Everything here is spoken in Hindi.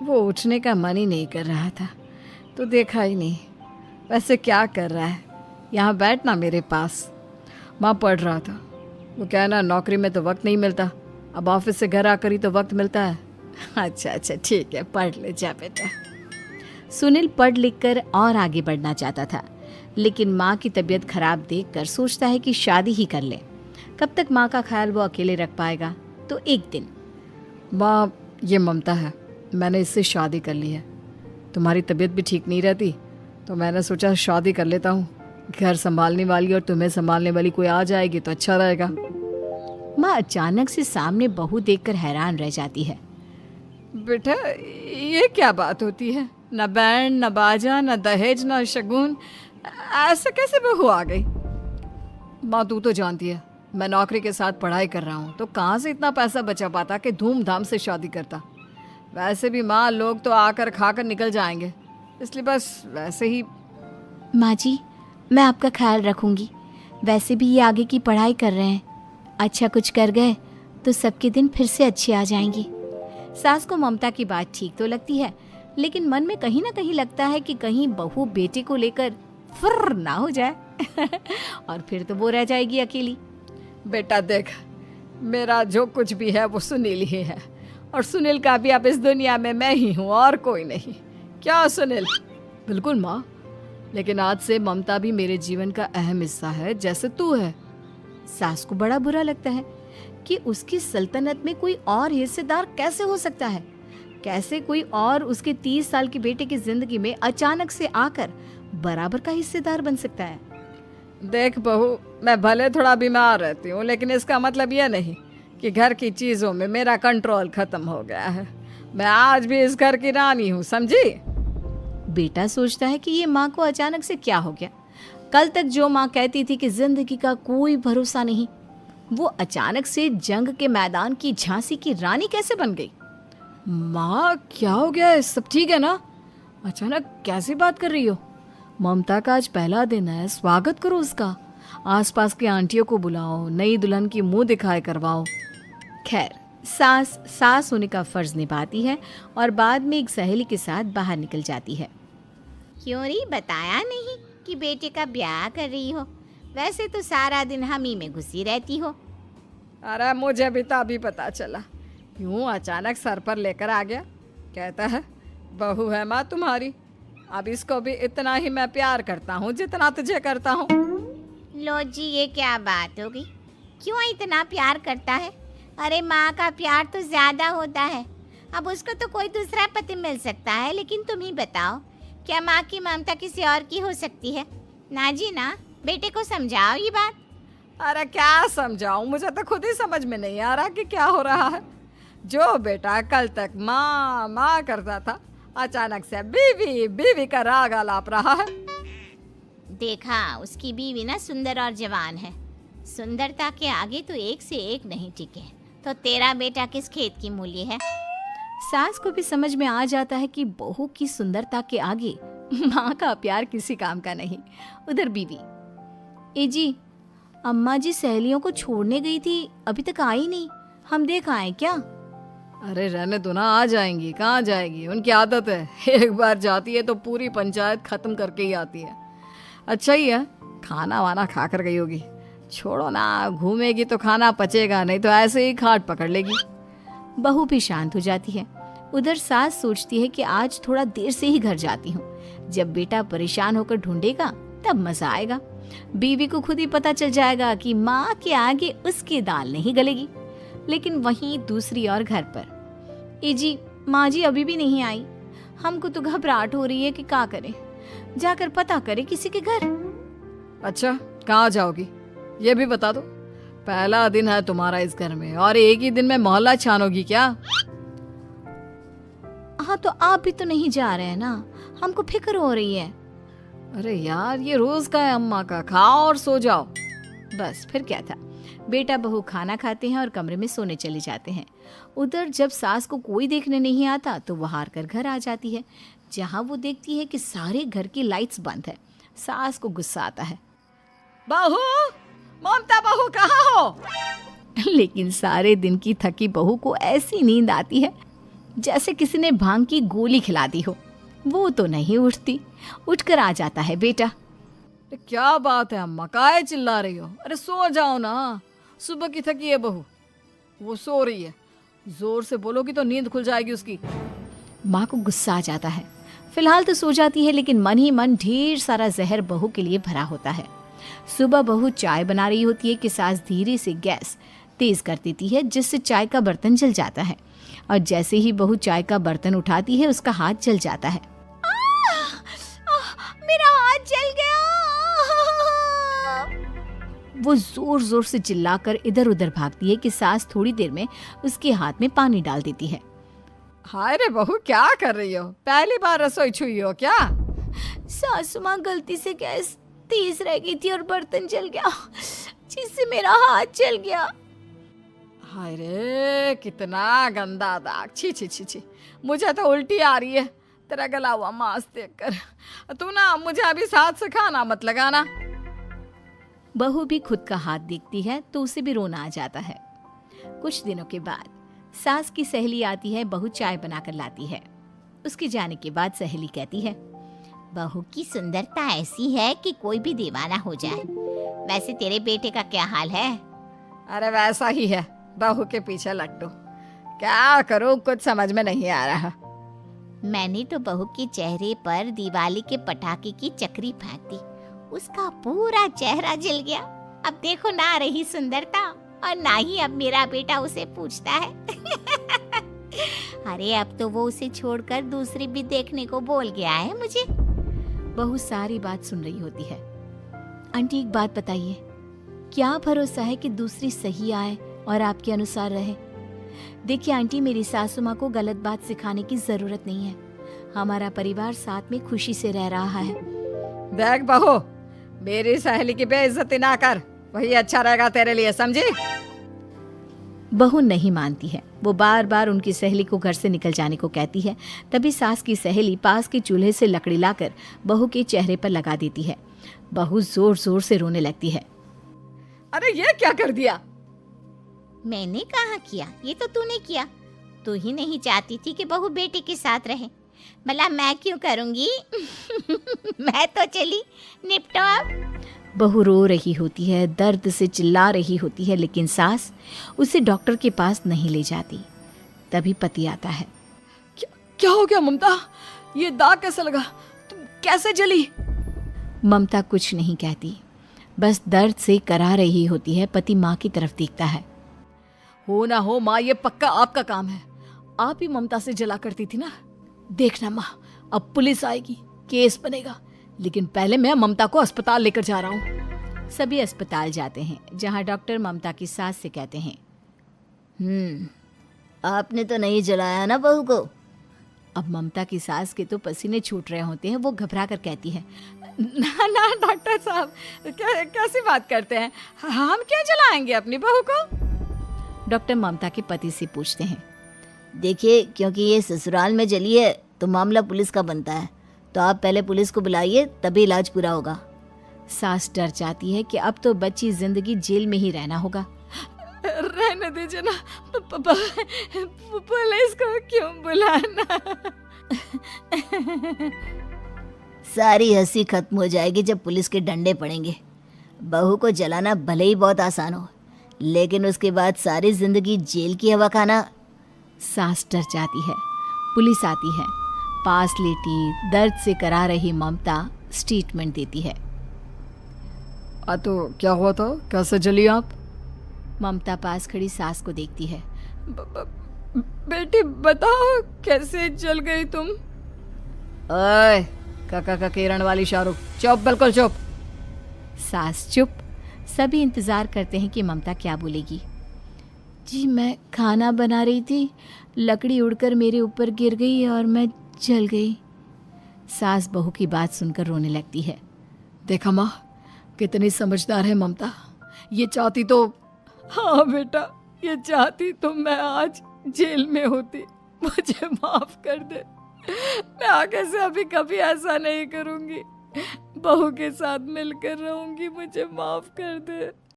वो उठने का मन ही नहीं कर रहा था तो देखा ही नहीं। वैसे क्या कर रहा है, यहाँ बैठना मेरे पास। माँ पढ़ रहा था। वो कहना नौकरी में तो वक्त नहीं मिलता, अब ऑफिस से घर आकर ही तो वक्त मिलता है। अच्छा ठीक है, पढ़ ले जा बेटा। सुनील पढ़ लिख कर और आगे बढ़ना चाहता था, लेकिन माँ की तबीयत खराब देखकर सोचता है कि शादी ही कर ले। कब तक माँ का ख्याल वो अकेले रख पाएगा। तो एक दिन, माँ ये ममता है, मैंने इससे शादी कर ली है। तुम्हारी तबीयत भी ठीक नहीं रहती तो मैंने सोचा शादी कर लेता हूँ। घर संभालने वाली और तुम्हें संभालने वाली कोई आ जाएगी तो अच्छा रहेगा। माँ अचानक से सामने बहू देखकर हैरान रह जाती है। बेटा ये क्या बात होती है, न बैंड न बाजा न दहेज न शगुन, ऐसे कैसे बहू आ गई? माँ तू तो जानती है मैं नौकरी के साथ पढ़ाई कर रहा हूँ, तो कहाँ से इतना पैसा बचा पाता कि धूमधाम से शादी करता। वैसे भी माँ लोग तो आकर खाकर निकल जाएंगे, इसलिए बस वैसे ही। माँ जी मैं आपका ख्याल रखूंगी। वैसे भी ये आगे की पढ़ाई कर रहे हैं, अच्छा कुछ कर गए तो सबके दिन फिर से अच्छे आ जाएंगे। सास को ममता की बात ठीक तो लगती है, लेकिन मन में कहीं ना कहीं लगता है कि कहीं बहू बेटे को लेकर फुर्र ना हो जाए और फिर तो वो रह जाएगी अकेली। बेटा देख, मेरा जो कुछ भी है वो सुनील ही है, और सुनील का भी अब इस दुनिया में मैं ही हूँ और कोई नहीं। क्या सुनील? बिल्कुल माँ, लेकिन आज से ममता भी मेरे जीवन का अहम हिस्सा है जैसे तू है। सास को बड़ा बुरा लगता है कि उसकी सल्तनत में कोई और हिस्सेदार कैसे हो सकता है। कैसे कोई और उसके 30 साल के बेटे की जिंदगी में अचानक से आकर बराबर का हिस्सेदार बन सकता है। देख बहू, मैं भले थोड़ा बीमार रहती हूँ, लेकिन इसका मतलब यह नहीं कि घर की चीज़ों में मेरा कंट्रोल खत्म हो गया है। मैं आज भी इस घर की रानी हूँ, समझी? बेटा सोचता है कि ये माँ को अचानक से क्या हो गया। कल तक जो माँ कहती थी कि जिंदगी का कोई भरोसा नहीं, वो अचानक से जंग के मैदान की झांसी की रानी कैसे बन गई? माँ क्या हो गया है, सब ठीक है ना? अचानक कैसी बात कर रही हो? ममता का आज पहला दिन है, स्वागत करो उसका। आसपास की आंटियों को बुलाओ, नई दुल्हन की मुंह दिखाए करवाओ। खैर, सास होने का फर्ज निभाती है और बाद में एक सहेली के साथ बाहर निकल जाती है। क्यों री बताया नहीं कि बेटे का ब्याह कर रही हो? वैसे तो सारा दिन हम ही में घुसी रहती हो। अरे मुझे भी तो अभी पता चला, यूं अचानक सर पर लेकर आ गया। कहता है बहू है माँ तुम्हारी, अब इसको भी इतना ही मैं प्यार करता हूँ जितना तुझे करता हूँ। लो जी, ये क्या बात होगी? क्यों इतना प्यार करता है? अरे माँ का प्यार तो ज्यादा होता है। अब उसको तो कोई दूसरा पति मिल सकता है, लेकिन तुम ही बताओ, क्या माँ की ममता किसी और की हो सकती है? ना जी ना, बेटे को समझाओ ये बात। अरे क्या समझाऊं, मुझे तो खुद ही समझ में नहीं आ रहा कि क्या हो रहा है। जो बेटा कल तक माँ माँ करता था, अचानक से बीवी बीवी का राग आलाप रहा है। देखा, उसकी बीवी ना सुंदर और जवान है। सुंदरता के आगे तो एक से एक नहीं टिके, तो तेरा बेटा किस खेत की मूली है? सास को भी समझ में आ जाता है कि बहू की सुंदरता के आगे माँ का प्यार किसी काम का नहीं। उधर बीवी, ए जी, अम्मा जी सहेलियों को छोड़ने गई थी, अभी तक आई नहीं, हम देख आए क्या? अरे रहने दो ना, आ जाएंगी। कहाँ जाएगी, उनकी आदत है, एक बार जाती है तो पूरी पंचायत खत्म करके ही आती है। अच्छा ही है, खाना वाना खा कर गई होगी। छोड़ो ना, घूमेगी तो खाना पचेगा, नहीं तो ऐसे ही खाट पकड़ लेगी। बहू भी शांत हो जाती है। उधर सास सोचती है कि आज थोड़ा देर से ही घर जाती हूँ, जब बेटा परेशान होकर ढूंढेगा तब मजा आएगा। बीवी को खुद ही पता चल जाएगा कि माँ के आगे उसकी दाल नहीं गलेगी। लेकिन वहीं दूसरी ओर घर पर, ए जी, माँ जी अभी भी नहीं आई, हमको तो घबराहट हो रही है कि क्या करें, जाकर पता करें किसी के घर। अच्छा, कहाँ जाओगी ये भी बता दो। पहला दिन है तुम्हारा इस घर में और एक ही दिन में मोहल्ला छानोगी क्या? हाँ तो आप भी तो नहीं जा रहे हैं ना, हमको फिक्र हो रही है। अरे यार, ये रोज का है अम्मा का, खाओ और सो जाओ। बस फिर क्या था। बेटा बहू खाना खाते हैं और कमरे में सोने चले जाते हैं। उधर जब सास को कोई देखने नहीं आता तो वो हार कर घर आ जाती है, जहाँ वो देखती है कि सारे घर की लाइट्स बंद है। सास को गुस्सा आता है, बहू, ममता बहू कहाँ हो? लेकिन सारे दिन की थकी बहू को ऐसी नींद आती है जैसे किसी ने भांग की गोली खिला दी हो। वो तो नहीं उठती। उठकर आ जाता है बेटा। अरे क्या बात है अम्मा, काहे चिल्ला रही हो? अरे सो जाओ ना, सुबह की थकी है बहू, वो सो रही है। जोर से बोलोगी तो नींद खुल जाएगी उसकी। माँ को गुस्सा आ जाता है। फिलहाल तो सो जाती है, लेकिन मन ही मन ढेर सारा जहर बहू के लिए भरा होता है। सुबह बहू चाय बना रही होती है कि सास धीरे से गैस तेज कर देती है, जिससे चाय का बर्तन जल जाता है। और जैसे ही बहू चाय का बर्तन उठाती है, उसका हाथ जल जाता है। मेरा हाथ जल गया। वो जोर जोर से चिल्लाकर इधर उधर भागती है कि सास थोड़ी देर में उसके हाथ में पानी डाल देती है। हाय रे बहू, क्या कर रही हो? पहली बार रसोई छुई हो क्या? सासू माँ गलती से गैस तेज रह गई थी और बर्तन जल गया, जिससे मेरा हाथ जल गया। हाय रे, कितना गंदा दाग। छी छी छी छी, मुझे तो उल्टी आ रही है तेरा गला हुआ मांस देखकर। तू ना मुझे अभी साथ से खाना मत लगाना। बहू भी खुद का हाथ देखती है तो उसे भी रोना आ जाता है। कुछ दिनों के बाद सास की सहेली आती है। बहू चाय बनाकर लाती है। उसके जाने के बाद सहेली कहती है, बहू की सुंदरता ऐसी है कि कोई भी दीवाना हो जाए। वैसे तेरे बेटे का क्या हाल है? अरे वैसा ही है, बहू के पीछे लट्टू। क्या करूं, कुछ समझ में नहीं आ रहा। मैंने तो बहू के चेहरे पर दिवाली के पटाखे की चक्री फेंक दी, उसका पूरा चेहरा जल गया। अब देखो ना रही सुंदरता, और ना ही अब मेरा बेटा उसे पूछता है। अरे अब तो वो उसे छोड़कर दूसरी भी देखने को बोल गया है मुझे। बहू सारी बात सुन रही होती है। आंटी एक बात बताइए, क्या भरोसा है कि दूसरी सही आए और आपके अनुसार रहे? देखिए आंटी, मेरी सासू माँ को गलत बात सिखाने की जरूरत नहीं है। हमारा परिवार साथ में खुशी से रह रहा है। देख बहू, मेरी सहेली की बेइज्जती ना कर, वही अच्छा रहेगा तेरे लिए, समझी? बहू नहीं मानती है। वो बार बार उनकी सहेली को घर से निकल जाने को कहती है। तभी सास की सहेली पास के चूल्हे से लकड़ी लाकर बहू के चेहरे पर लगा देती है। बहू जोर जोर से रोने लगती है। अरे ये क्या कर दिया? मैंने कहाँ किया, ये तो तूने किया। तू ही नहीं चाहती थी कि बहू बेटे के साथ रहे, भला मैं क्यों करूंगी? मैं तो चली, निपटो अब। बहू रो रही होती है, दर्द से चिल्ला रही होती है, लेकिन सास उसे डॉक्टर के पास नहीं ले जाती। तभी पति आता है। क्या हो गया ममता? ये दाग कैसे लगा? तुम कैसे जली? ममता कुछ नहीं कहती, बस दर्द से करा रही होती है। पति माँ की तरफ देखता है। हो ना हो माँ, ये पक्का आपका काम है। आप ही ममता से जला करती थी ना। देखना माँ, अब पुलिस आएगी, केस बनेगा, लेकिन पहले मैं ममता को अस्पताल लेकर जा रहा हूँ। सभी अस्पताल जाते हैं, जहाँ डॉक्टर ममता की सास से कहते हैं, आपने तो नहीं जलाया ना बहू को? अब ममता की सास के तो पसीने छूट रहे होते हैं। वो घबरा कर कहती है, ना ना डॉक्टर साहब, कैसी बात करते हैं? हम क्या जलाएंगे अपनी बहू को? डॉक्टर ममता के पति से पूछते हैं। देखिए, क्योंकि ये ससुराल में जली है तो मामला पुलिस का बनता है, तो आप पहले पुलिस को बुलाइए, तभी इलाज पूरा होगा। सास डर जाती है कि अब तो बच्ची जिंदगी जेल में ही रहना होगा। रहने दीजिए ना, पुलिस को क्यों बुलाना? सारी हंसी खत्म हो जाएगी जब पुलिस के डंडे पड़ेंगे। बहू को जलाना भले ही बहुत आसान हो, लेकिन उसके बाद सारी जिंदगी जेल की हवा खाना। सास डर जाती है। पुलिस आती है। पास लेटी दर्द से करा रही ममता स्टेटमेंट देती है। तो क्या हुआ था? कैसे जली आप? ममता पास खड़ी सास को देखती है। बेटी बताओ, कैसे जल गई तुम? ओए, काका का किरण वाली शाहरुख, चुप, बिल्कुल चुप। सास चुप। सभी इंतजार करते हैं कि ममता क्या बोलेगी। जी मैं खाना बना रही थी, लकड़ी उड़कर मेरे ऊपर गिर गई और मैं जल गई। सास बहू की बात सुनकर रोने लगती है। देखा माँ, कितनी समझदार है ममता। ये चाहती तो, हाँ बेटा, ये चाहती तो मैं आज जेल में होती। मुझे माफ कर दे, मैं आगे से अभी कभी ऐसा नहीं करूंगी। बहू के साथ मिलकर रहूंगी, मुझे माफ कर दे।